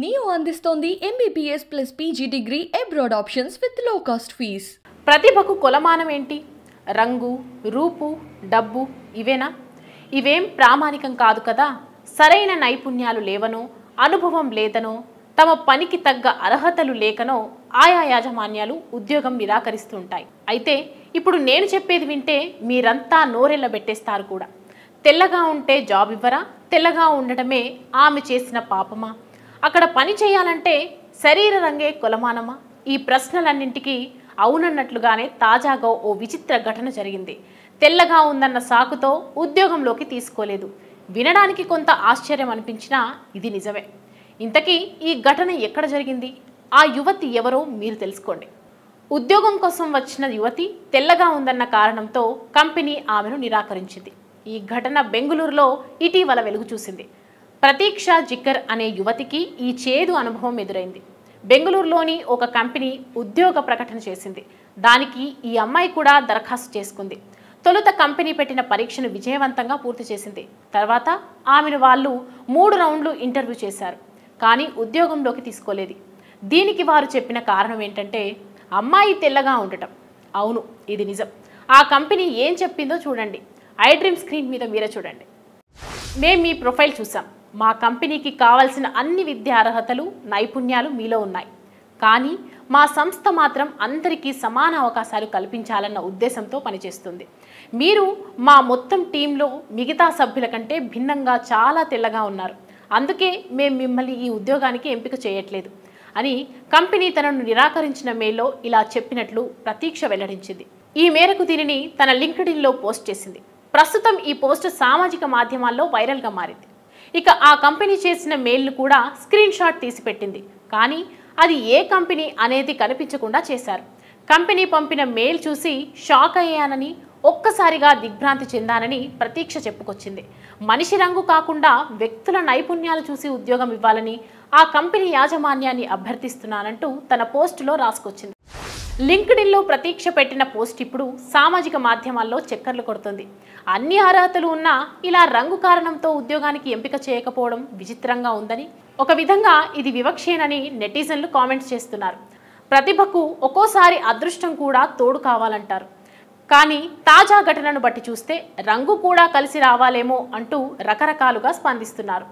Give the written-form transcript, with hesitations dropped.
Neo అందిస్తోంది MBBS plus PG degree abroad options with లో cost fees. ప్రతిభకు కొలమానం ఏంటి? రంగు, రూపు, డబ్బు ఇవేనా? ఇవేం ప్రామాణికం కాదు కదా. సరైన నైపుణ్యాలు లేవనో, అనుభవం లేదనో, తమ పనికి తగ్గ అర్హతలు లేకనో ఆయా యాజమాన్యాలు ఉద్యోగం నిరాకరిస్తుంటాయి. అయితే ఇప్పుడు నేను చెప్పేది వింటే మీరంతా నోరెళ్ళబెట్టేస్తారు కూడా. తెల్లగా ఉంటే జాబ్ ఇవ్వరా? తెల్లగా ఉండటమే ఆమె చేసిన పాపమా? అక్కడ పని చేయాలంటే శరీర రంగే కొలమానమా? ఈ ప్రశ్నలన్నింటికీ అవునన్నట్లుగానే తాజాగా ఓ విచిత్ర ఘటన జరిగింది. తెల్లగా ఉందన్న సాకుతో ఉద్యోగంలోకి తీసుకోలేదు. వినడానికి కొంత ఆశ్చర్యం అనిపించినా ఇది నిజమే. ఇంతకీ ఈ ఘటన ఎక్కడ జరిగింది? ఆ యువతి ఎవరో మీరు తెలుసుకోండి. ఉద్యోగం కోసం వచ్చిన యువతి తెల్లగా ఉందన్న కారణంతో కంపెనీ ఆమెను నిరాకరించింది. ఈ ఘటన బెంగళూరులో ఇటీవల వెలుగు చూసింది. ప్రతీక్ష జిక్కర్ అనే యువతికి ఈ చేదు అనుభవం ఎదురైంది. బెంగళూరులోని ఒక కంపెనీ ఉద్యోగ ప్రకటన చేసింది. దానికి ఈ అమ్మాయి కూడా దరఖాస్తు చేసుకుంది. తొలుత కంపెనీ పెట్టిన పరీక్షను విజయవంతంగా పూర్తి చేసింది. తర్వాత ఆమెను వాళ్ళు 3 రౌండ్లు ఇంటర్వ్యూ చేశారు. కానీ ఉద్యోగంలోకి తీసుకోలేదు. దీనికి వారు చెప్పిన కారణం ఏంటంటే అమ్మాయి తెల్లగా ఉండటం. అవును, ఇది నిజం. ఆ కంపెనీ ఏం చెప్పిందో చూడండి. ఐ డ్రీమ్ స్క్రీన్ మీద మీరే చూడండి. మేము మీ ప్రొఫైల్ చూసాం. మా కంపెనీకి కావాల్సిన అన్ని విద్యా అర్హతలు, నైపుణ్యాలు మీలో ఉన్నాయి. కానీ మా సంస్థ మాత్రం అందరికీ సమాన అవకాశాలు కల్పించాలన్న ఉద్దేశంతో పనిచేస్తుంది. మీరు మా మొత్తం టీంలో మిగతా సభ్యుల కంటే భిన్నంగా చాలా తెల్లగా ఉన్నారు. అందుకే మేము మిమ్మల్ని ఈ ఉద్యోగానికి ఎంపిక చేయట్లేదు అని కంపెనీ తనను నిరాకరించిన మెయిల్లో ఇలా చెప్పినట్లు ప్రతీక్ష వెల్లడించింది. ఈ మేరకు దీనిని తన లింక్డ్ఇన్లో పోస్ట్ చేసింది. ప్రస్తుతం ఈ పోస్ట్ సామాజిక మాధ్యమాల్లో వైరల్గా మారింది. ఇక ఆ కంపెనీ చేసిన మెయిల్ను కూడా స్క్రీన్ షాట్ తీసి పెట్టింది. కానీ అది ఏ కంపెనీ అనేది కనిపించకుండా చేశారు. కంపెనీ పంపిన మెయిల్ చూసి షాక్ అయ్యానని, ఒక్కసారిగా దిగ్భ్రాంతి చెందానని ప్రతీక్ష చెప్పుకొచ్చింది. మనిషి రంగు కాకుండా వ్యక్తుల నైపుణ్యాలు చూసి ఉద్యోగం ఇవ్వాలని ఆ కంపెనీ యాజమాన్యాన్ని అభ్యర్థిస్తున్నానంటూ తన పోస్టులో రాసుకొచ్చింది. లింక్డ్ఇన్లో ప్రతీక్ష పెట్టిన పోస్ట్ ఇప్పుడు సామాజిక మాధ్యమాల్లో చక్కర్లు కొడుతుంది. అన్ని అర్హతలు ఉన్నా ఇలా రంగు కారణంతో ఉద్యోగానికి ఎంపిక చేయకపోవడం విచిత్రంగా ఉందని, ఒక విధంగా ఇది వివక్షేనని నెటిజన్లు కామెంట్స్ చేస్తున్నారు. ప్రతిభకు ఒక్కోసారి అదృష్టం కూడా తోడు కావాలంటారు. కానీ తాజా ఘటనను బట్టి చూస్తే రంగు కూడా కలిసి రావాలేమో అంటూ రకరకాలుగా స్పందిస్తున్నారు.